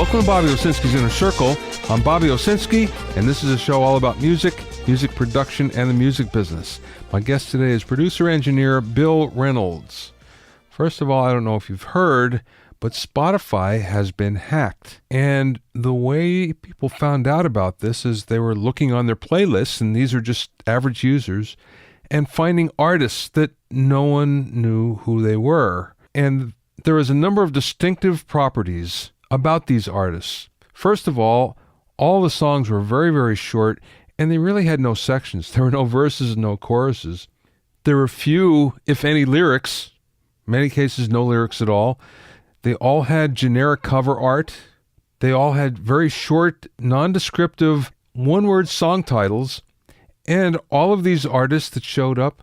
Welcome to Bobby Owsinski's Inner Circle. I'm Bobby Owsinski, and this is a show all about music, music production, and the music business. My guest today is producer-engineer Bill Reynolds. First of all, I don't know if you've heard, but Spotify has been hacked. And the way people found out about this is they were looking on their playlists, and these are just average users, and finding artists that no one knew who they were. And there is a number of distinctive properties about these artists. First of all the songs were very, very short, and they really had no sections. There were no verses and no choruses. There were few, if any, lyrics. In many cases, no lyrics at all. They all had generic cover art. They all had very short, non-descriptive, one-word song titles. And all of these artists that showed up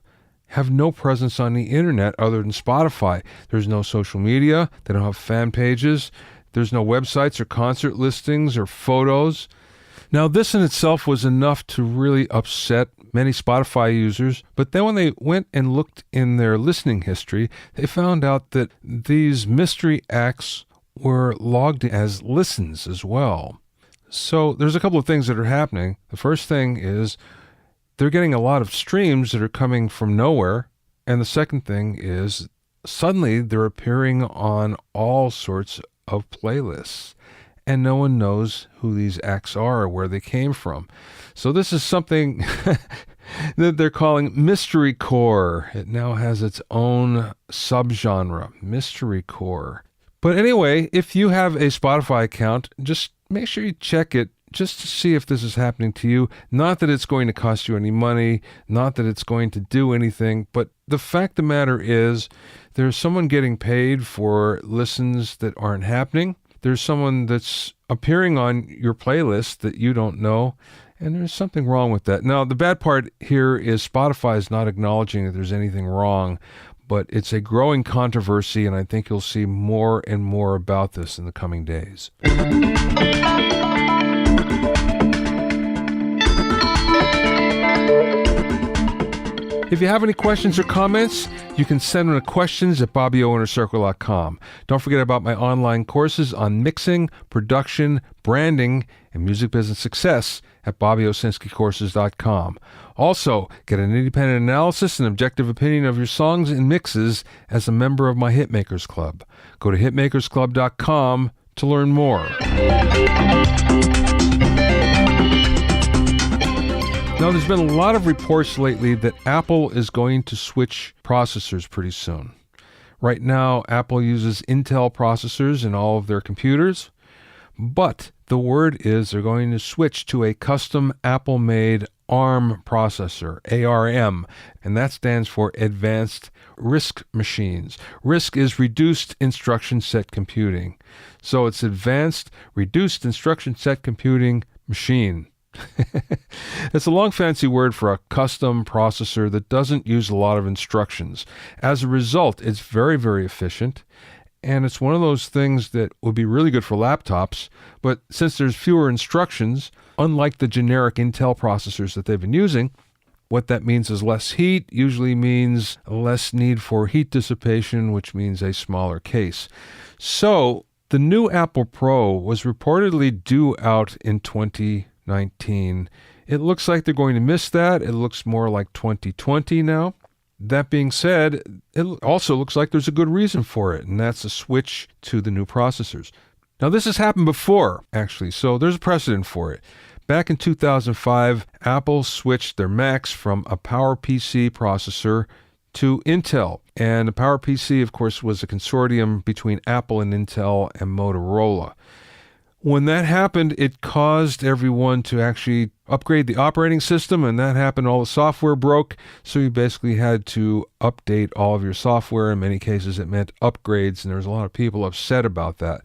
have no presence on the internet other than Spotify. There's no social media. They don't have fan pages. There's no websites or concert listings or photos. Now, this in itself was enough to really upset many Spotify users, but then when they went and looked in their listening history, they found out that these mystery acts were logged as listens as well. So there's a couple of things that are happening. The first thing is they're getting a lot of streams that are coming from nowhere, and the second thing is suddenly they're appearing on all sorts of playlists, and no one knows who these acts are or where they came from. So this is something that they're calling mystery core. It now has its own subgenre, mystery core. But anyway, if you have a Spotify account, just make sure you check it just to see if this is happening to you. Not that it's going to cost you any money, not that it's going to do anything, but the fact of the matter is there's someone getting paid for listens that aren't happening. There's someone that's appearing on your playlist that you don't know, and there's something wrong with that. Now, the bad part here is Spotify is not acknowledging that there's anything wrong, but it's a growing controversy, and I think you'll see more and more about this in the coming days. If you have any questions or comments, you can send them to questions@BobbyOInnerCircle.com. Don't forget about my online courses on mixing, production, branding, and music business success at BobbyOwsinskiCourses.com. Also, get an independent analysis and objective opinion of your songs and mixes as a member of my Hitmakers Club. Go to hitmakersclub.com to learn more. Now, there's been a lot of reports lately that Apple is going to switch processors pretty soon. Right now, Apple uses Intel processors in all of their computers, but the word is they're going to switch to a custom Apple-made ARM processor, ARM, and that stands for Advanced RISC Machines. RISC is Reduced Instruction Set Computing. So it's Advanced Reduced Instruction Set Computing Machine. It's a long fancy word for a custom processor that doesn't use a lot of instructions. As a result, it's very, very efficient, and it's one of those things that would be really good for laptops, but since there's fewer instructions, unlike the generic Intel processors that they've been using, what that means is less heat, usually means less need for heat dissipation, which means a smaller case. So the new Apple Pro was reportedly due out in 2019. It looks like they're going to miss that. It looks more like 2020 now. That being said, it also looks like there's a good reason for it, and that's a switch to the new processors. Now, this has happened before, actually, so there's a precedent for it. Back in 2005, Apple switched their Macs from a PowerPC processor to Intel. And the PowerPC, of course, was a consortium between Apple and Intel and Motorola. When that happened, it caused everyone to actually upgrade the operating system, and that happened, all the software broke, so you basically had to update all of your software. In many cases, it meant upgrades, and there was a lot of people upset about that.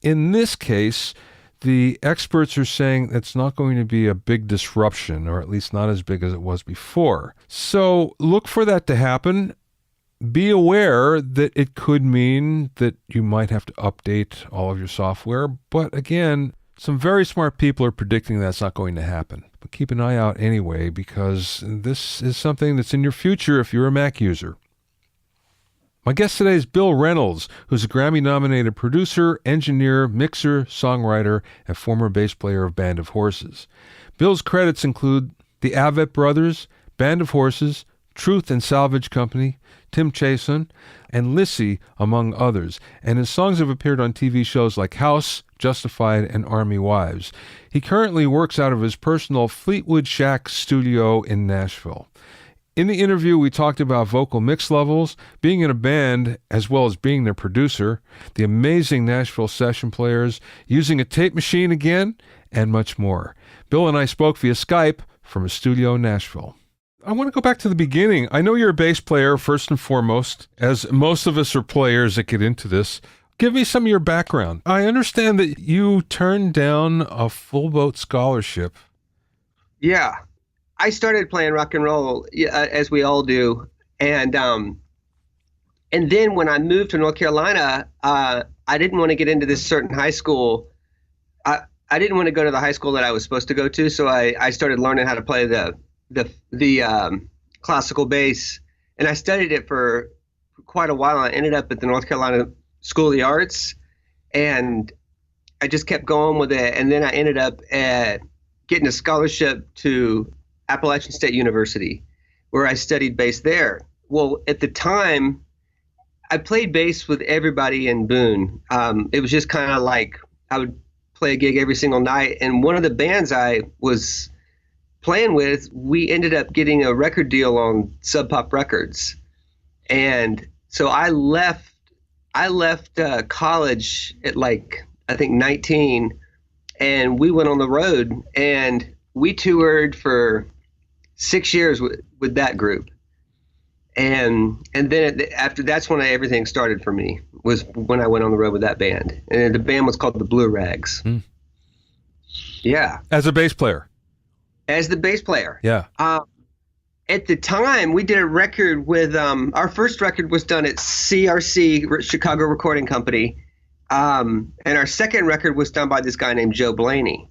In this case, the experts are saying it's not going to be a big disruption, or at least not as big as it was before. So look for that to happen. Be aware that it could mean that you might have to update all of your software. But again, some very smart people are predicting that's not going to happen. But keep an eye out anyway, because this is something that's in your future if you're a Mac user. My guest today is Bill Reynolds, who's a Grammy-nominated producer, engineer, mixer, songwriter, and former bass player of Band of Horses. Bill's credits include the Avett Brothers, Band of Horses, Truth and Salvage Company, Tim Chaisson, and Lissie, among others, and his songs have appeared on TV shows like House, Justified, and Army Wives. He currently works out of his personal Fleetwood Shack studio in Nashville. In the interview, we talked about vocal mix levels, being in a band as well as being their producer, the amazing Nashville session players, using a tape machine again, and much more. Bill and I spoke via Skype from a studio in Nashville. I want to go back to the beginning. I know you're a bass player first and foremost, as most of us are players that get into this. Give me some of your background. I understand that you turned down a full boat scholarship. Yeah. I started playing rock and roll, as we all do, and then when I moved to North Carolina, I didn't want to get into this certain high school. I didn't want to go to the high school that I was supposed to go to, so I started learning how to play the classical bass, and I studied it for quite a while. I ended up at the North Carolina School of the Arts, and I just kept going with it, and then I ended up getting a scholarship to Appalachian State University, where I studied bass there. Well, at the time, I played bass with everybody in Boone. It was just kind of like I would play a gig every single night. And one of the bands I was playing with, we ended up getting a record deal on Sub Pop Records. And so I left college at I think 19, and we went on the road, and we toured for 6 years with that group, and then after that's when everything started for me, was when I went on the road with that band, and the band was called the Blue Rags. Yeah, as a bass player. As the bass player. Yeah. At the time, we did a record with our first record was done at CRC, Chicago Recording Company, and our second record was done by this guy named Joe Blaney.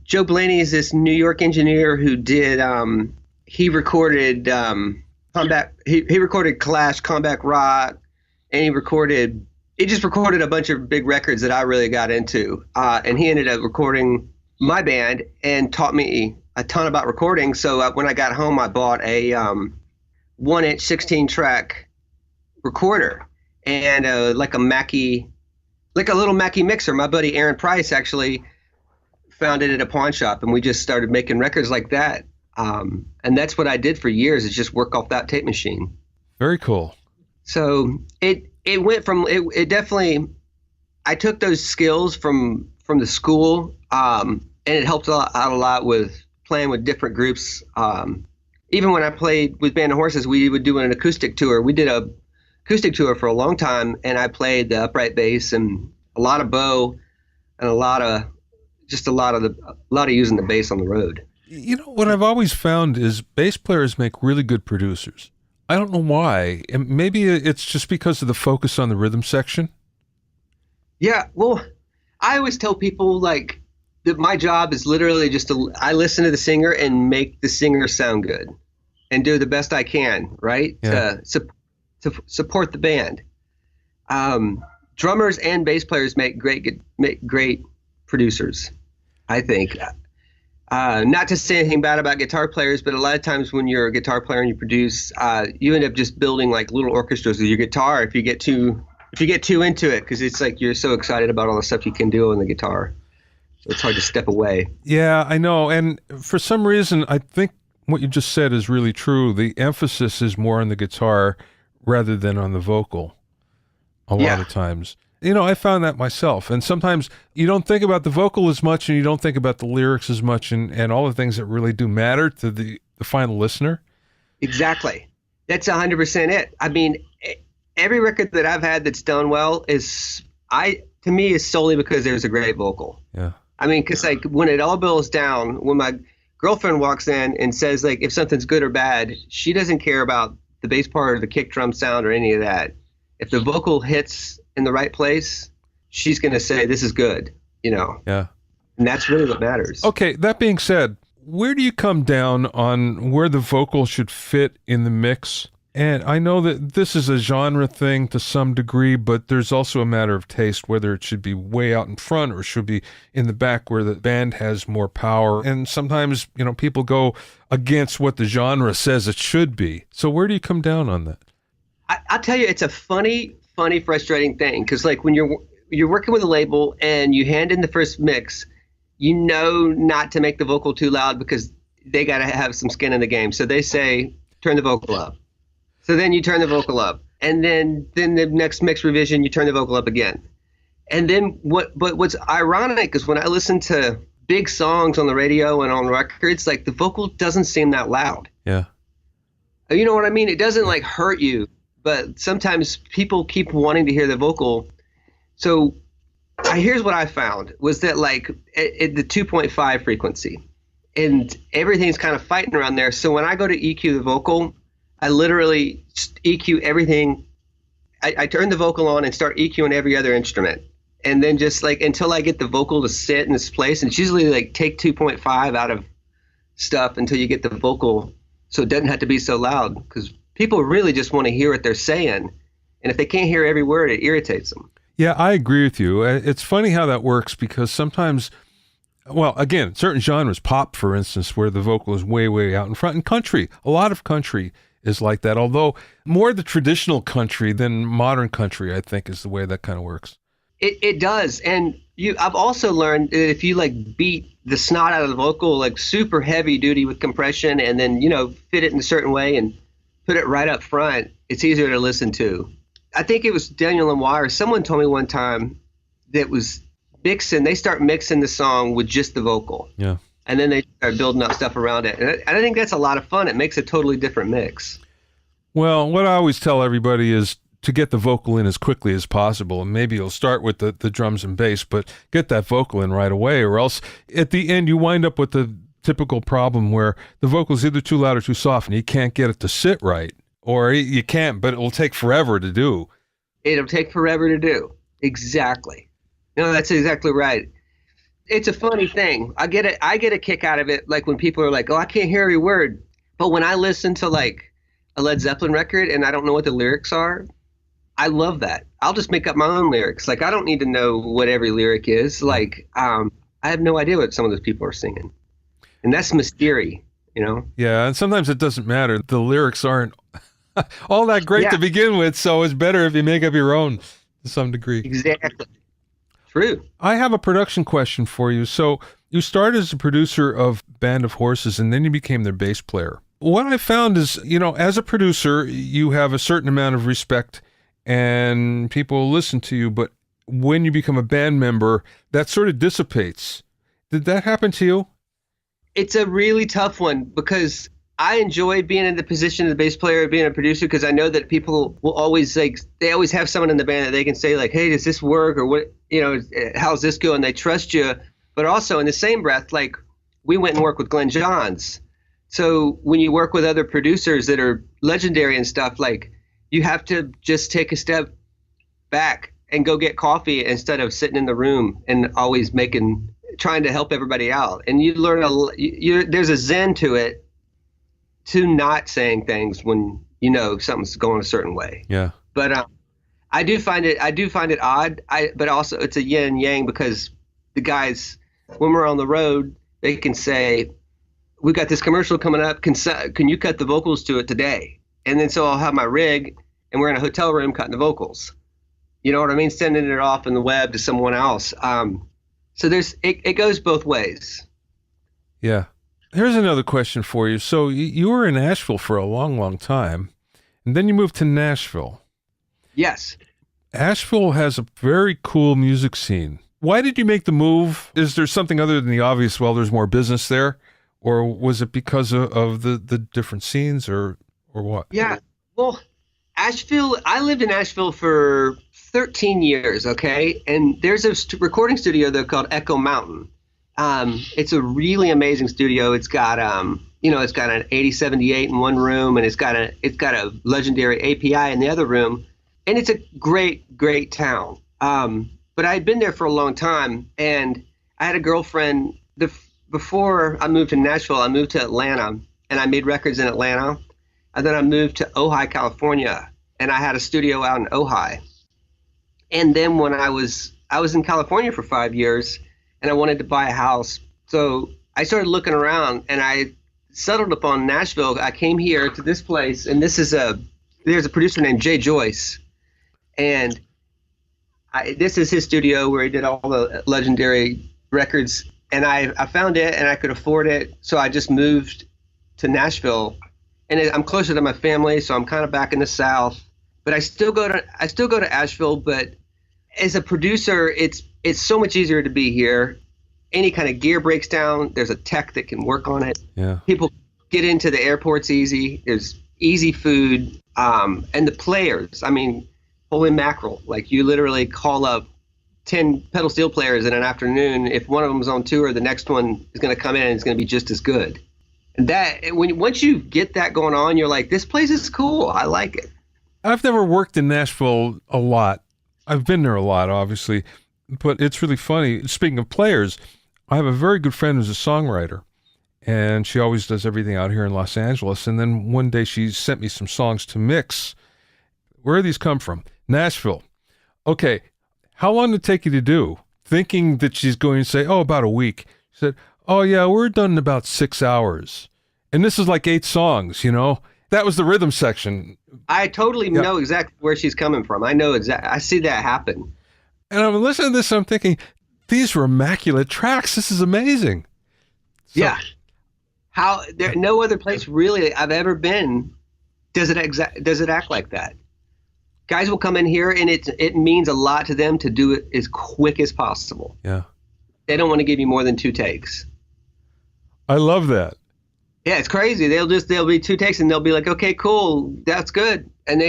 Joe Blaney is this New York engineer who did he recorded Combat. He recorded Clash, Combat Rock, and he just recorded a bunch of big records that I really got into. And he ended up recording my band and taught me a ton about recording. So when I got home, I bought a 1-inch 16-track recorder and like a little Mackie mixer. My buddy Aaron Price actually found it at a pawn shop, and we just started making records like that. And that's what I did for years, is just work off that tape machine. Very cool. So it went from it definitely, I took those skills from the school, and it helped out a lot with playing with different groups. Even when I played with Band of Horses, we would do an acoustic tour. We did a acoustic tour for a long time, and I played the upright bass and a lot of bow and a lot of using the bass on the road. You know, what I've always found is bass players make really good producers. I don't know why. And maybe it's just because of the focus on the rhythm section. Yeah, well, I always tell people that my job is literally I listen to the singer and make the singer sound good and do the best I can, right? Yeah. To support the band. Drummers and bass players make great producers, I think. Not to say anything bad about guitar players, but a lot of times when you're a guitar player and you produce, you end up just building like little orchestras with your guitar if you get too into it, because it's like you're so excited about all the stuff you can do on the guitar. So it's hard to step away. Yeah, I know. And for some reason, I think what you just said is really true. The emphasis is more on the guitar rather than on the vocal a lot of times. You know, I found that myself. And sometimes you don't think about the vocal as much, and you don't think about the lyrics as much, and all the things that really do matter to the final listener. Exactly. That's 100% it. I mean, every record that I've had that's done well is solely because there's a great vocal. Yeah. I mean, because like when it all boils down, when my girlfriend walks in and says like if something's good or bad, she doesn't care about the bass part or the kick drum sound or any of that. If the vocal hits in the right place, she's going to say this is good, you know. Yeah. And that's really what matters. Okay, that being said, where do you come down on where the vocal should fit in the mix And I know that this is a genre thing to some degree, but there's also a matter of taste, whether it should be way out in front or should be in the back where the band has more power. And sometimes, people go against what the genre says it should be. So where do you come down on that? I'll tell you, it's a funny, frustrating thing. Because like when you're working with a label and you hand in the first mix, you know not to make the vocal too loud because they got to have some skin in the game. So they say, turn the vocal up. So then you turn the vocal up, and then the next mix revision, you turn the vocal up again. And then what's ironic is when I listen to big songs on the radio and on records, like the vocal doesn't seem that loud. Yeah. You know what I mean? It doesn't like hurt you, but sometimes people keep wanting to hear the vocal. So here's what I found was that like at the 2.5 frequency, and everything's kind of fighting around there. So when I go to EQ the vocal, I literally EQ everything. I turn the vocal on and start EQing every other instrument. And then just like until I get the vocal to sit in its place. And it's usually like take 2.5 out of stuff until you get the vocal so it doesn't have to be so loud. Because people really just want to hear what they're saying. And if they can't hear every word, it irritates them. Yeah, I agree with you. It's funny how that works because sometimes, well, again, certain genres, pop, for instance, where the vocal is way, way out in front. And country, a lot of country is like that, although more the traditional country than modern country, I think, is the way that kind of works. It does. And I've also learned that if you like beat the snot out of the vocal, like super heavy duty with compression, and then, fit it in a certain way and put it right up front, it's easier to listen to. I think it was Daniel Lanois or someone told me one time that was they start mixing the song with just the vocal. Yeah. And then they start building up stuff around it. And I think that's a lot of fun. It makes a totally different mix. Well, what I always tell everybody is to get the vocal in as quickly as possible. And maybe you'll start with the drums and bass, but get that vocal in right away, or else at the end you wind up with the typical problem where the vocal's either too loud or too soft and you can't get it to sit right. Or you can't, but it will take forever to do. It'll take forever to do. Exactly. No, that's exactly right. It's a funny thing. I get a kick out of it, like when people are like, "Oh, I can't hear every word." But when I listen to like a Led Zeppelin record and I don't know what the lyrics are, I love that. I'll just make up my own lyrics. Like I don't need to know what every lyric is. Like I have no idea what some of those people are singing, and that's mystery, Yeah, and sometimes it doesn't matter. The lyrics aren't all that great to begin with, so it's better if you make up your own to some degree. Exactly. True. I have a production question for you. So you started as a producer of Band of Horses, and then you became their bass player. What I found is, as a producer, you have a certain amount of respect and people listen to you, but when you become a band member, that sort of dissipates. Did that happen to you? It's a really tough one because I enjoy being in the position of the bass player, being a producer, because I know that people will always they always have someone in the band that they can say like, "Hey, does this work?" or "What, how's this go?" And they trust you. But also in the same breath, like we went and worked with Glenn Johns. So when you work with other producers that are legendary and stuff, like you have to just take a step back and go get coffee instead of sitting in the room and always trying to help everybody out. And you learn there's a zen to it, to not saying things when something's going a certain way. Yeah. But I do find it odd. But also it's a yin yang because the guys, when we're on the road, they can say, "We got this commercial coming up. Can you cut the vocals to it today?" And then so I'll have my rig and we're in a hotel room cutting the vocals. You know what I mean? Sending it off in the web to someone else. So it goes both ways. Yeah. Here's another question for you. So you were in Asheville for a long, long time, and then you moved to Nashville. Yes. Asheville has a very cool music scene. Why did you make the move? Is there something other than the obvious, well, there's more business there? Or was it because of the different scenes or what? Yeah. Well, Asheville, I lived in Asheville for 13 years, okay? And there's a recording studio there called Echo Mountain. It's a really amazing studio. It's got it's got an 8078 in one room, and it's got a legendary API in the other room, and it's a great town. But I had been there for a long time, and I had a girlfriend. Before I moved to Nashville, I moved to Atlanta, and I made records in Atlanta. And then I moved to Ojai, California, and I had a studio out in Ojai. And then when I was in California for 5 years, and I wanted to buy a house. So I started looking around, and I settled upon Nashville. I came here to this place, and there's a producer named Jay Joyce, and this is his studio where he did all the legendary records. And I found it, and I could afford it, so I just moved to Nashville. And I'm closer to my family, so I'm kind of back in the South. But I still go to Asheville. But as a producer, it's so much easier to be here. Any kind of gear breaks down, there's a tech that can work on it. Yeah. People get into the airports easy. There's easy food, and the players. I mean, holy mackerel! Like, you literally call up 10 pedal steel players in an afternoon. If one of them is on tour, the next one is going to come in and it's going to be just as good. And once you get that going on, you're like, this place is cool. I like it. I've never worked in Nashville a lot. I've been there a lot, obviously, but it's really funny. Speaking of players, I have a very good friend who's a songwriter, and she always does everything out here in Los Angeles. And then one day she sent me some songs to mix. Where do these come from? Nashville. Okay, how long did it take you to do? Thinking that she's going to say, about a week. She said, oh yeah, we're done in about 6 hours. And this is like 8 songs, That was the rhythm section. I totally know exactly where she's coming from. I know exactly. I see that happen. And I'm listening to this, and I'm thinking, these were immaculate tracks. This is amazing. So, yeah. No other place really I've ever been does it act like that. Guys will come in here, and it means a lot to them to do it as quick as possible. Yeah. They don't want to give you more than 2 takes. I love that. Yeah, it's crazy. There'll be 2 takes, and they'll be like, okay, cool, that's good. And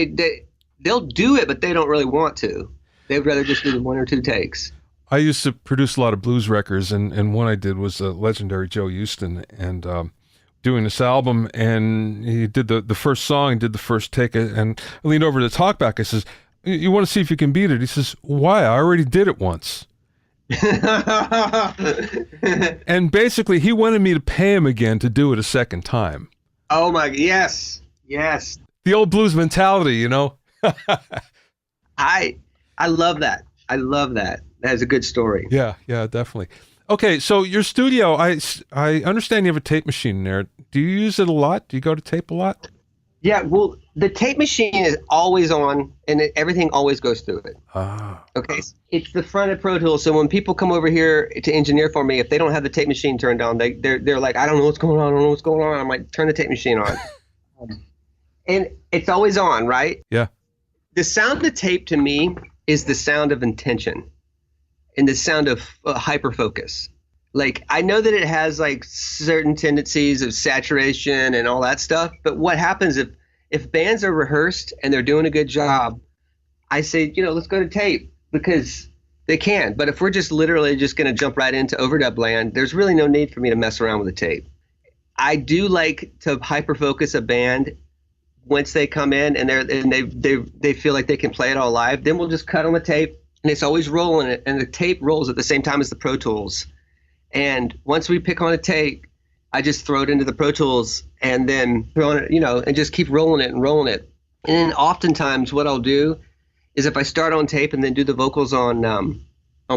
they'll do it, but they don't really want to. They'd rather just do the 1 or 2 takes. I used to produce a lot of blues records, and one I did was legendary Joe Houston, and doing this album, and he did the first song, did the first take, and I leaned over to the talkback. I says, you want to see if you can beat it? He says, why? I already did it once. And basically, he wanted me to pay him again to do it a second time. Oh my, yes. The old blues mentality, I love that. I love that. That's a good story. Yeah, definitely. Okay, so your studio, I understand you have a tape machine in there. Do you use it a lot? Do you go to tape a lot? Yeah, well, the tape machine is always on, and everything always goes through it. Ah. Okay, it's the front of Pro Tools. So when people come over here to engineer for me, if they don't have the tape machine turned on, they're like, I don't know what's going on. I'm like, turn the tape machine on. And it's always on, right? Yeah. The sound of tape to me is the sound of intention and the sound of hyper-focus. Like, I know that it has like certain tendencies of saturation and all that stuff, but what happens if bands are rehearsed and they're doing a good job, I say, let's go to tape, because they can. But if we're just literally just going to jump right into overdub land, there's really no need for me to mess around with the tape. I do like to hyper-focus a band once they come in and they feel like they can play it all live. Then we'll just cut on the tape, and it's always rolling it, and the tape rolls at the same time as the Pro Tools. And once we pick on a take, I just throw it into the Pro Tools and then throw it, and just keep rolling it. And then oftentimes what I'll do is, if I start on tape and then do the vocals on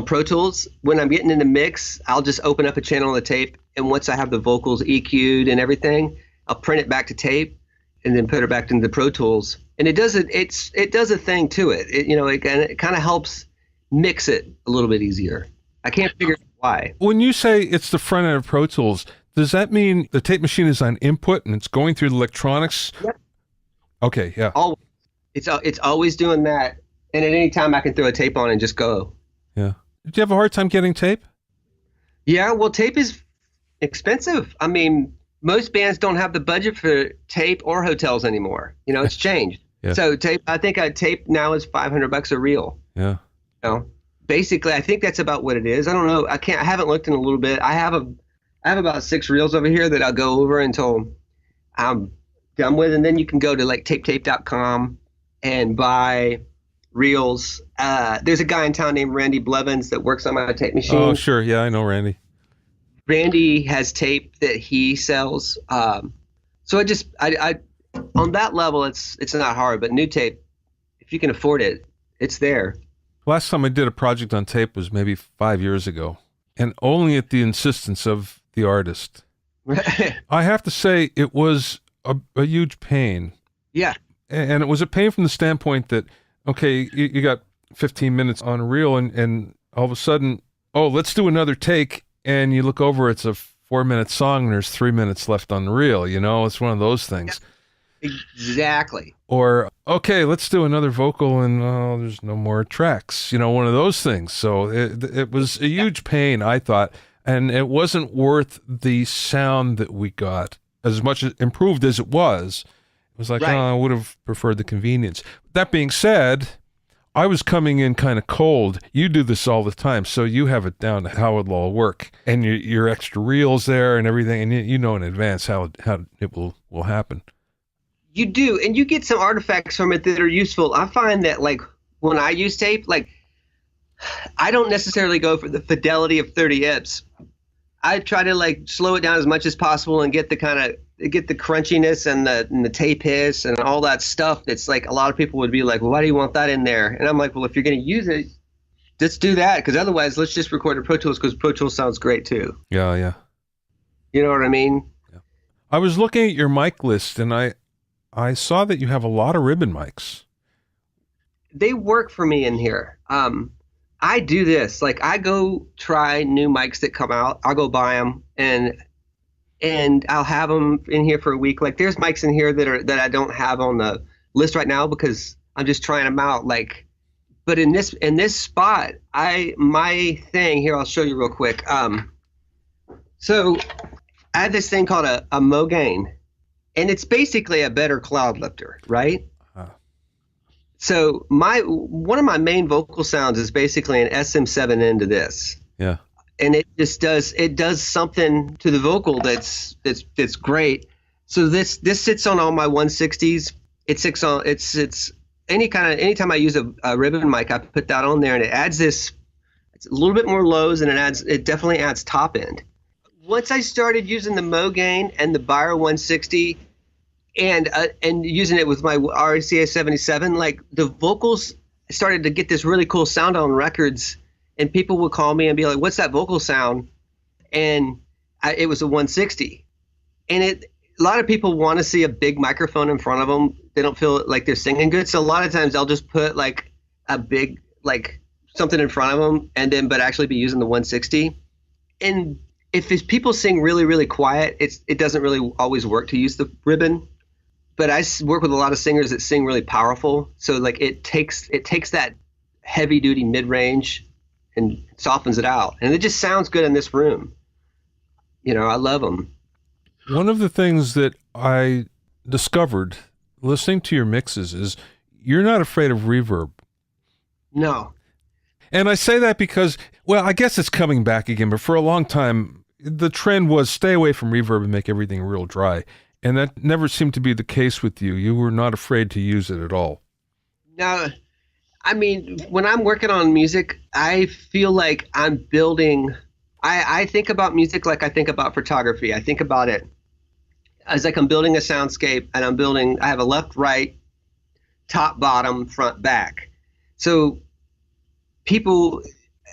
Pro Tools, when I'm getting in the mix, I'll just open up a channel on the tape, and once I have the vocals EQ'd and everything, I'll print it back to tape and then put it back into the Pro Tools. And it does a thing to it. It kind of helps mix it a little bit easier. I can't figure out why. When you say it's the front end of Pro Tools, does that mean the tape machine is on input and it's going through the electronics? Yep. Okay, yeah. Always. It's always doing that. And at any time I can throw a tape on and just go. Yeah. Did you have a hard time getting tape? Yeah, well, tape is expensive. I mean, most bands don't have the budget for tape or hotels anymore. It's changed. Yeah. So I think a tape now is $500 a reel. Yeah. Basically, I think that's about what it is. I don't know. I haven't looked in a little bit. I have about 6 reels over here that I'll go over until I'm done with, and then you can go to like tapetape.com and buy reels. There's a guy in town named Randy Blevins that works on my tape machine. Oh, sure. Yeah, I know Randy. Randy has tape that he sells. So on that level, it's not hard. But new tape, if you can afford it, it's there. Last time I did a project on tape was maybe 5 years ago, and only at the insistence of the artist. I have to say it was a huge pain. Yeah. And it was a pain from the standpoint that, okay, you got 15 minutes on a reel, and all of a sudden, oh, let's do another take, and you look over, it's a 4-minute song, and there's 3 minutes left on the reel, you know? It's one of those things. Yeah, exactly. Or, okay, let's do another vocal, and oh, there's no more tracks, you know, one of those things. So it was a huge pain, I thought, and it wasn't worth the sound that we got. As much as improved as it was like, right. Oh, I would have preferred the convenience. That being said, I was coming in kind of cold. You do this all the time, so you have it down to how it'll all work, and your extra reels there and everything, and you know in advance how it will happen. You do, and you get some artifacts from it that are useful. I find that, like, when I use tape, like, I don't necessarily go for the fidelity of 30 IPs. I try to, like, slow it down as much as possible and get the crunchiness and the tape hiss and all that stuff. That's like, a lot of people would be like, well, why do you want that in there? And I'm like, well, if you're going to use it, let's do that, because otherwise let's just record in Pro Tools, because Pro Tools sounds great too. Yeah. You know what I mean? Yeah. I was looking at your mic list, and I saw that you have a lot of ribbon mics. They work for me in here. I do this. Like, I go try new mics that come out. I'll go buy them, and I'll have them in here for a week. Like, there's mics in here that I don't have on the list right now because I'm just trying them out. Like, but in this spot, my thing here, I'll show you real quick. So I have this thing called a Mogain, and it's basically a better cloud lifter, right? So one of my main vocal sounds is basically an SM7 into this. Yeah. And it does something to the vocal that's great. So this sits on all my 160s. It's anytime I use a ribbon mic, I put that on there, and it adds this. It's a little bit more lows, and it definitely adds top end. Once I started using the Mogain and the Beyer 160, and using it with my RCA 77, like, the vocals started to get this really cool sound on records, and people would call me and be like, what's that vocal sound? And it was a 160. And a lot of people want to see a big microphone in front of them. They don't feel like they're singing good. So a lot of times I'll just put, like, a big, like, something in front of them, but actually be using the 160. And if people sing really, really quiet, it doesn't really always work to use the ribbon. But I work with a lot of singers that sing really powerful. So, like, it takes that heavy duty mid range and softens it out. And it just sounds good in this room. You know, I love them. One of the things that I discovered listening to your mixes is you're not afraid of reverb. No. And I say that because, well, I guess it's coming back again, but for a long time, the trend was stay away from reverb and make everything real dry. And that never seemed to be the case with you. You were not afraid to use it at all. No, I mean, when I'm working on music, I feel like I'm building. I think about music like I think about photography. I think about it as like I'm building a soundscape, and I have a left, right, top, bottom, front, back. So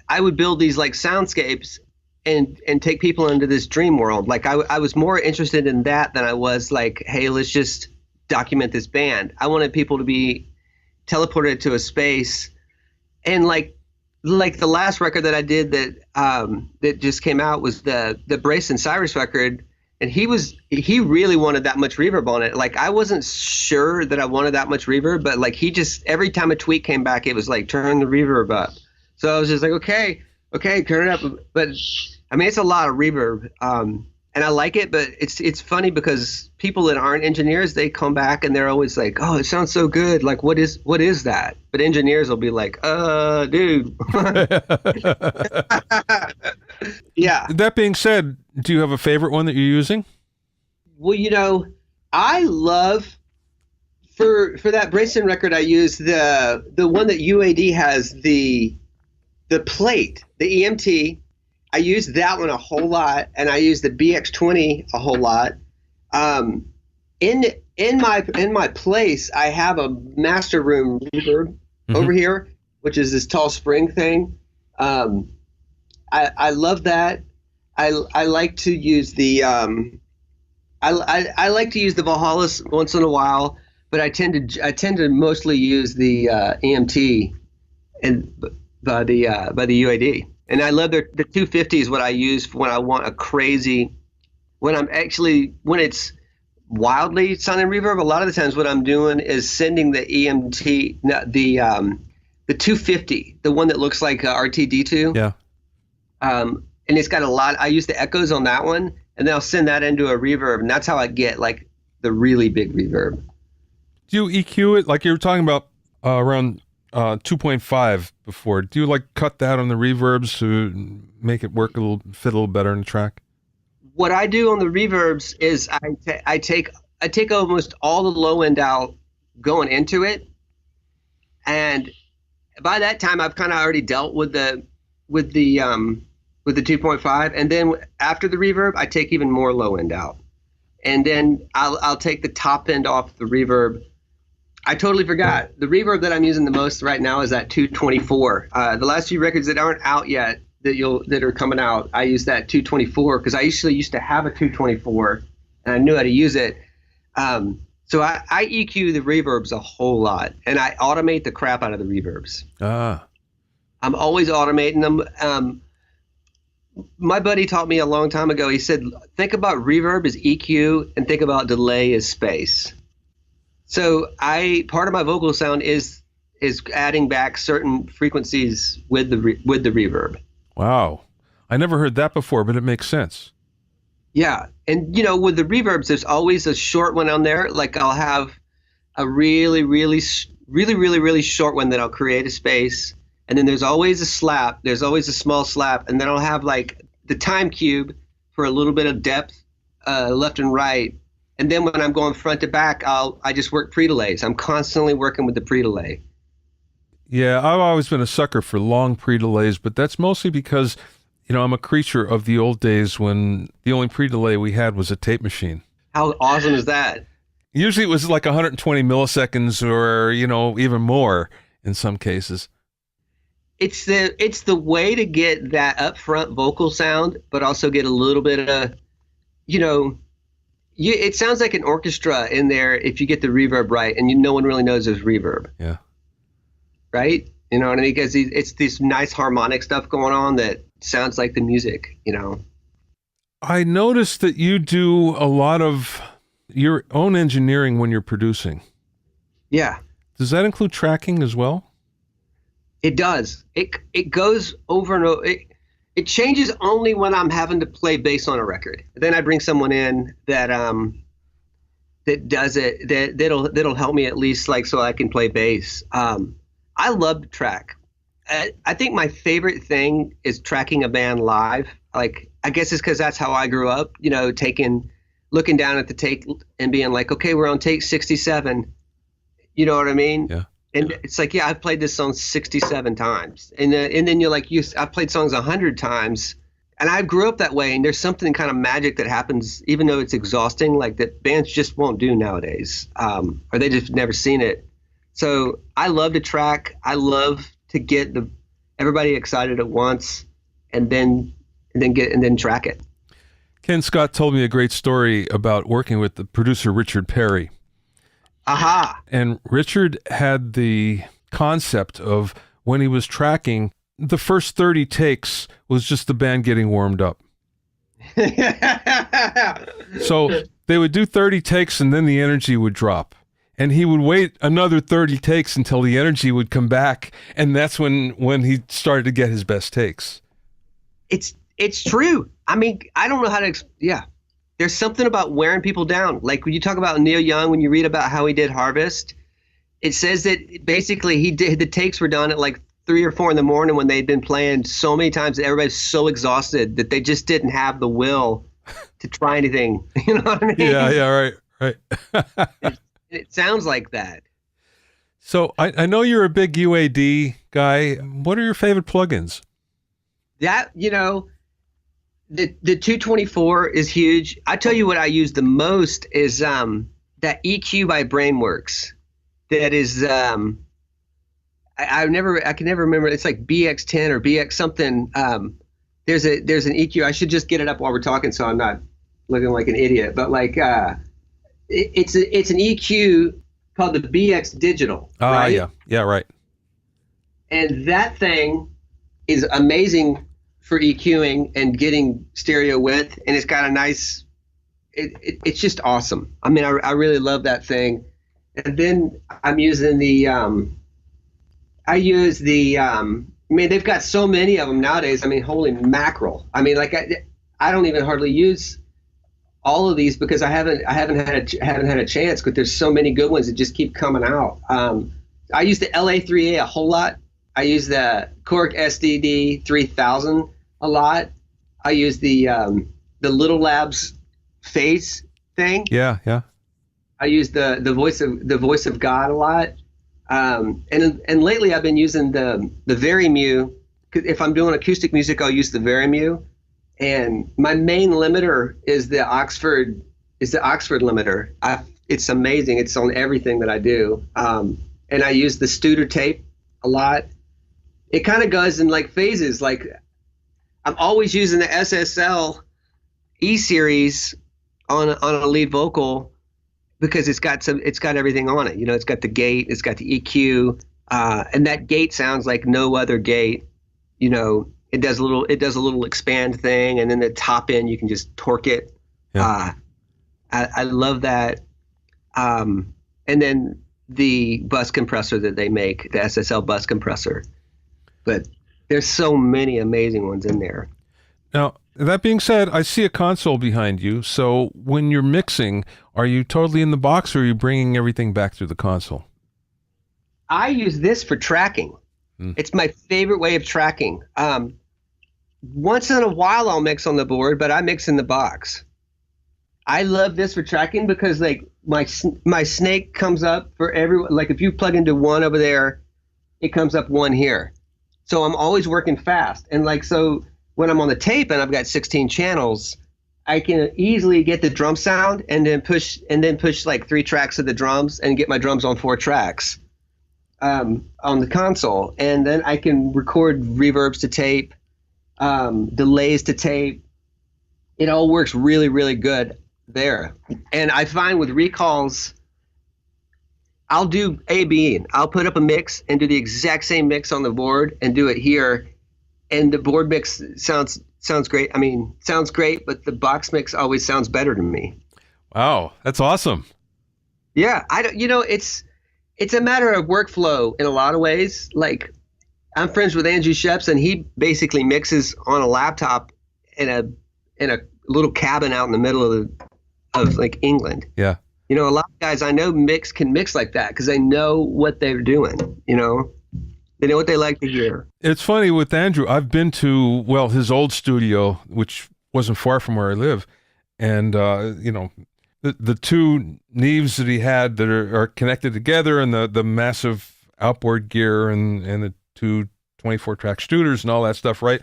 I would build these, like, soundscapes and take people into this dream world. Like, I was more interested in that than I was like, hey, let's just document this band. I wanted people to be teleported to a space. And like the last record that I did that just came out was the Brace and Cyrus record. And he really wanted that much reverb on it. Like, I wasn't sure that I wanted that much reverb, but, like, he just, every time a tweet came back, it was like, turn the reverb up. So I was just like, okay, turn it up. But I mean, it's a lot of reverb, and I like it. But it's funny because people that aren't engineers, they come back and they're always like, "Oh, it sounds so good. Like, what is that?" But engineers will be like, dude." Yeah. That being said, do you have a favorite one that you're using? Well, you know, I love for that Brayson record, I used the one that UAD has, the plate, the EMT. I used that one a whole lot, and I used the BX20 a whole lot. And in my place, I have a master room reverb over here, which is this tall spring thing. I love that. I like to use the I like to use the Valhalla once in a while, but I tend to mostly use the EMT and by the UAD. And I love the 250 is what I use when I want a crazy, when it's wildly sounding reverb. A lot of the times what I'm doing is sending the EMT, the 250, the one that looks like RTD2. Yeah. And it's got a lot. I use the echoes on that one, and then I'll send that into a reverb, and that's how I get like the really big reverb. Do you EQ it like you were talking about around 2.5 before? Do you like cut that on the reverbs to make it work fit a little better in the track? What I do on the reverbs is I take almost all the low end out going into it, and by that time I've kind of already dealt with the 2.5, and then after the reverb I take even more low end out, and then I'll take the top end off the reverb. I totally forgot the reverb that I'm using the most right now is that 224. The last few records that aren't out yet that are coming out, I use that 224 because I usually used to have a 224 and I knew how to use it. So I EQ the reverbs a whole lot, and I automate the crap out of the reverbs. I'm always automating them. My buddy taught me a long time ago. He said, think about reverb as EQ and think about delay as space. So part of my vocal sound is adding back certain frequencies with the reverb. Wow. I never heard that before, but it makes sense. Yeah. And, with the reverbs, there's always a short one on there. Like I'll have a really, really, really, really, really short one that I'll create a space. And then there's always a slap. There's always a small slap. And then I'll have like the time cube for a little bit of depth, left and right. And then when I'm going front to back, I just work pre-delays. I'm constantly working with the pre-delay. Yeah, I've always been a sucker for long pre-delays, but that's mostly because, I'm a creature of the old days when the only pre-delay we had was a tape machine. How awesome is that? Usually it was like 120 milliseconds or, even more in some cases. It's the way to get that upfront vocal sound, but also get a little bit of, it sounds like an orchestra in there if you get the reverb right, and no one really knows there's reverb. Yeah. Right? You know what I mean? Because it's this nice harmonic stuff going on that sounds like the music, I noticed that you do a lot of your own engineering when you're producing. Yeah. Does that include tracking as well? It does. It goes over and over. It changes only when I'm having to play bass on a record. Then I bring someone in that does it, that'll help me at least, like, so I can play bass. I love to track. I think my favorite thing is tracking a band live. Like, I guess it's because that's how I grew up, looking down at the take and being like, okay, we're on take 67. You know what I mean? Yeah. And it's like, yeah, I've played this song 67 times. And then you're like, I've played songs 100 times. And I grew up that way. And there's something kind of magic that happens, even though it's exhausting, like that bands just won't do nowadays. Or they just never seen it. So I love to track. I love to get everybody excited at once and then track it. Ken Scott told me a great story about working with the producer Richard Perry. Aha. And Richard had the concept of when he was tracking, the first 30 takes was just the band getting warmed up. So they would do 30 takes and then the energy would drop. And he would wait another 30 takes until the energy would come back. And that's when he started to get his best takes. It's true. I mean, I don't know how to, yeah. There's something about wearing people down. Like when you talk about Neil Young, when you read about how he did Harvest, it says that basically the takes were done at like 3 or 4 in the morning when they'd been playing so many times that everybody's so exhausted that they just didn't have the will to try anything. You know what I mean? Yeah, right. It sounds like that. So I know you're a big UAD guy. What are your favorite plugins? That, the 224 is huge. I tell you what I use the most is the that EQ by Brainworks. That is, I can never remember. It's like BX10 or BX something. There's an EQ. I should just get it up while we're talking, so I'm not looking like an idiot. But like, it's an EQ called the BX Digital. Right? Yeah, right. And that thing is amazing for EQing and getting stereo width, and it's got a nice. It's just awesome. I mean, I really love that thing. And then I'm using I mean, they've got so many of them nowadays. I mean, holy mackerel. I mean, like I don't even hardly use all of these because I haven't had a chance, but there's so many good ones that just keep coming out. I use the LA3A a whole lot. I use the Korg SDD 3000 a lot. I use the Little Labs phase thing. Yeah. I use the voice of God a lot. And lately I've been using the Varimu. If I'm doing acoustic music, I'll use the Varimu. And my main limiter is the Oxford limiter. It's amazing. It's on everything that I do. And I use the Studer tape a lot. It kind of goes in like phases. Like I'm always using the SSL E series on a lead vocal because it's got everything on it. You know, it's got the gate, it's got the EQ, and that gate sounds like no other gate. You know, it does a little expand thing, and then the top end you can just torque it. Yeah. I love that. And then the bus compressor that they make, the SSL bus compressor. But there's so many amazing ones in there. Now, that being said, I see a console behind you. So when you're mixing, are you totally in the box or are you bringing everything back through the console? I use this for tracking. It's my favorite way of tracking. Once in a while I'll mix on the board, but I mix in the box. I love this for tracking because like my snake comes up for everyone. Like if you plug into one over there, it comes up one here. So I'm always working fast. And like, so when I'm on the tape and I've got 16 channels, I can easily get the drum sound and then push like 3 tracks of the drums and get my drums on 4 tracks on the console. And then I can record reverbs to tape, delays to tape. It all works really, really good there. And I find with recalls, I'll do A/B. I'll put up a mix and do the exact same mix on the board and do it here. And the board mix sounds great. I mean, sounds great, but the box mix always sounds better to me. Wow, that's awesome. Yeah, it's a matter of workflow in a lot of ways. Like I'm friends with Andrew Sheps, and he basically mixes on a laptop in a little cabin out in the middle of like England. Yeah. You know, a lot of guys I know can mix like that because they know what they're doing, you know. They know what they like to hear. It's funny with Andrew, I've been to, his old studio, which wasn't far from where I live. And, the 2 Neves that he had that are connected together and the massive outboard gear and the 2 24-track Studers and all that stuff, right?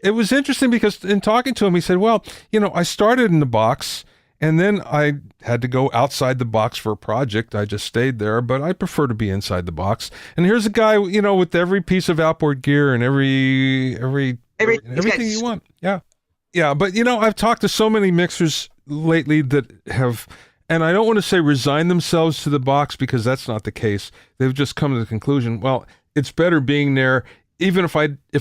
It was interesting because in talking to him, he said, I started in the box. And then I had to go outside the box for a project. I just stayed there, but I prefer to be inside the box. And here's a guy, with every piece of outboard gear and everything you want. Yeah. Yeah. But, I've talked to so many mixers lately that have, and I don't want to say resign themselves to the box because that's not the case. They've just come to the conclusion, it's better being there. Even if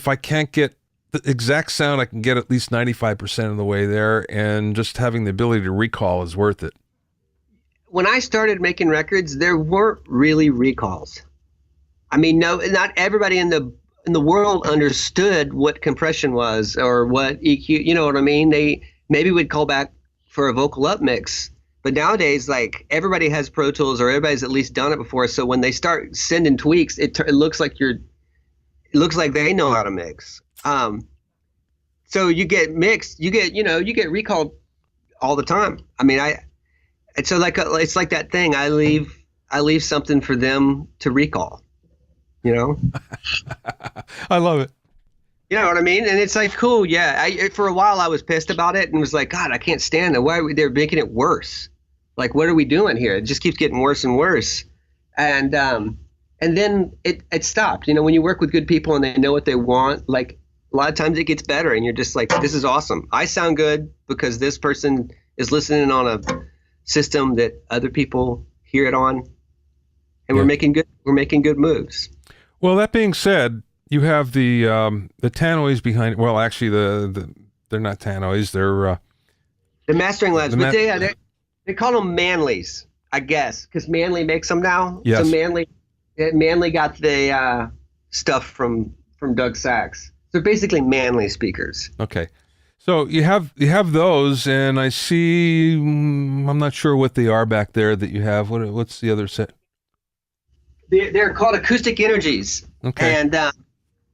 I can't get the exact sound, I can get at least 95% of the way there, and just having the ability to recall is worth it. When I started making records, there weren't really recalls. I mean, no, not everybody in the world understood what compression was or what EQ, you know what I mean? They maybe would call back for a vocal up mix, but nowadays, like everybody has Pro Tools or everybody's at least done it before. So when they start sending tweaks, it looks like they know how to mix. So you get mixed, you get recalled all the time. I mean, it's like that thing. I leave something for them to recall, I love it. You know what I mean? And it's like, cool. Yeah. For a while I was pissed about it and was like, God, I can't stand it. Why they're making it worse? Like, what are we doing here? It just keeps getting worse and worse. And then it stopped. You know, when you work with good people and they know what they want, like a lot of times it gets better and you're just like, this is awesome. I sound good because this person is listening on a system that other people hear it on. And we're making good moves. Well, that being said, you have the tannoys behind it. Well, actually, they're not tannoys. They're the mastering labs. But they call them Manleys, I guess, because Manley makes them now. Yes. So Manley got the stuff from Doug Sachs. So basically, Manley speakers. Okay. So you have those, and I see. I'm not sure what they are back there that you have. What's the other set? They're called Acoustic Energies. Okay. And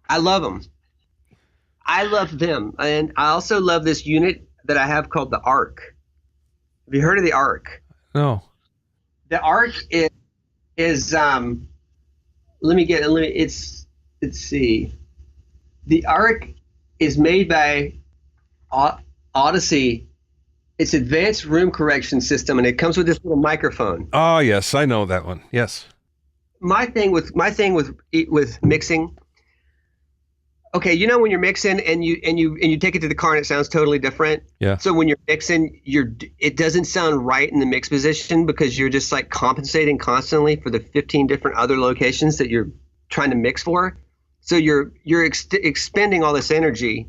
I love them. I love them. And I also love this unit that I have called the Arc. Have you heard of the Arc? No. The Arc is let's see. The Arc is made by Odyssey. It's advanced room correction system, and it comes with this little microphone. Oh, yes, I know that one. Yes. My thing with mixing. Okay, you know when you're mixing and you take it to the car and it sounds totally different. Yeah. So when you're mixing, it doesn't sound right in the mix position because you're just like compensating constantly for the 15 different other locations that you're trying to mix for. So you're expending all this energy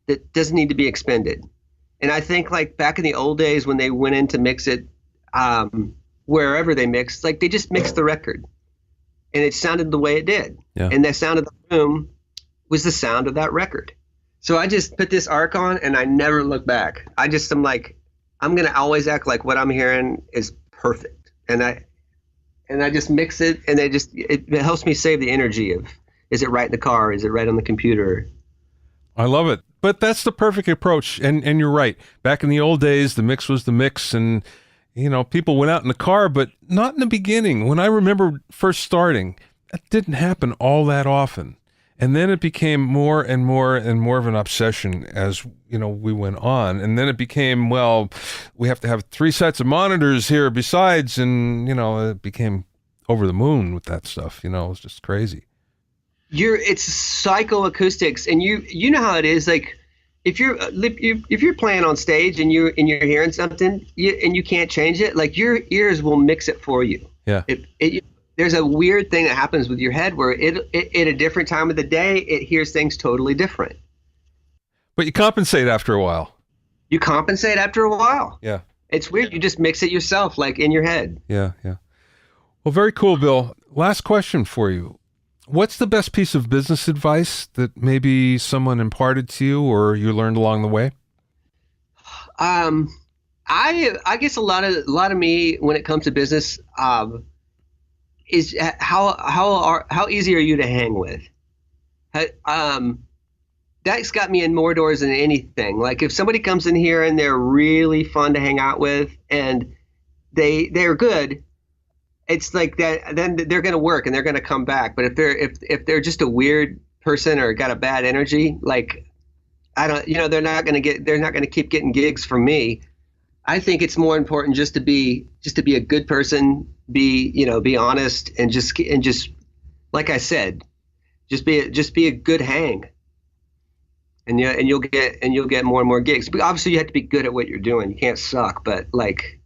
that doesn't need to be expended. And I think like back in the old days when they went in to mix it, wherever they mixed, like they just mixed the record. And it sounded the way it did. Yeah. And the sound of the room was the sound of that record. So I just put this Arc on and I never look back. I'm like, I'm going to always act like what I'm hearing is perfect. And I just mix it, and it helps me save the energy of, is it right in the car? Is it right on the computer? I love it. But that's the perfect approach. And you're right. Back in the old days, the mix was the mix, and you know, people went out in the car, but not in the beginning. When I remember first starting, that didn't happen all that often. And then it became more and more and more of an obsession as, you know, we went on. And then it became, well, we have to have 3 sets of monitors here besides. And, you know, it became over the moon with that stuff. You know, it was just crazy. It's psychoacoustics. And you know how it is. Like, if you're playing on stage and you're hearing something and you can't change it, like your ears will mix it for you. Yeah. There's a weird thing that happens with your head where it at a different time of the day, it hears things totally different. But you compensate after a while. Yeah. It's weird. You just mix it yourself, like in your head. Yeah. Well, very cool, Bill. Last question for you. What's the best piece of business advice that maybe someone imparted to you or you learned along the way? I guess a lot of me when it comes to business is how easy are you to hang with? That's got me in more doors than anything. Like if somebody comes in here and they're really fun to hang out with and they're good, it's like that, then they're going to work and they're going to come back. But if they're just a weird person or got a bad energy, like they're not going to keep getting gigs from me. I think it's more important just to be a good person, be honest, and just like I said, just be a good hang. And you'll get more and more gigs. But obviously you have to be good at what you're doing. You can't suck, but like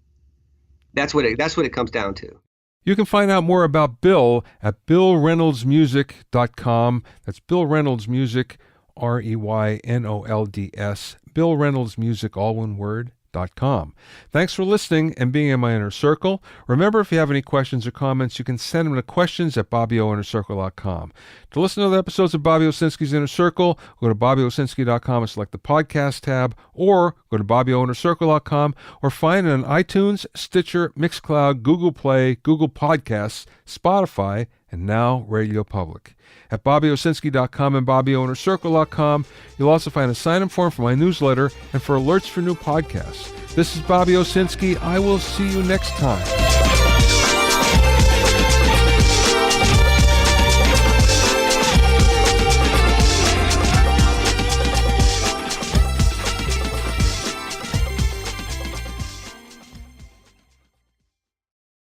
that's what it comes down to. You can find out more about Bill at BillReynoldsMusic.com. That's Bill Reynolds Music, REYNOLDS. Bill Reynolds Music, all one word. Com. Thanks for listening and being in my inner circle. Remember, if you have any questions or comments, you can send them to questions@BobbyOInnerCircle.com. To listen to other episodes of Bobby Owsinski's Inner Circle, go to BobbyOwsinski.com and select the podcast tab, or go to BobbyOInnerCircle.com, or find it on iTunes, Stitcher, Mixcloud, Google Play, Google Podcasts, Spotify, and now Radio Public. At BobbyOwsinski.com and BobbyOInnerCircle.com, you'll also find a sign-up form for my newsletter and for alerts for new podcasts. This is Bobby Owsinski. I will see you next time.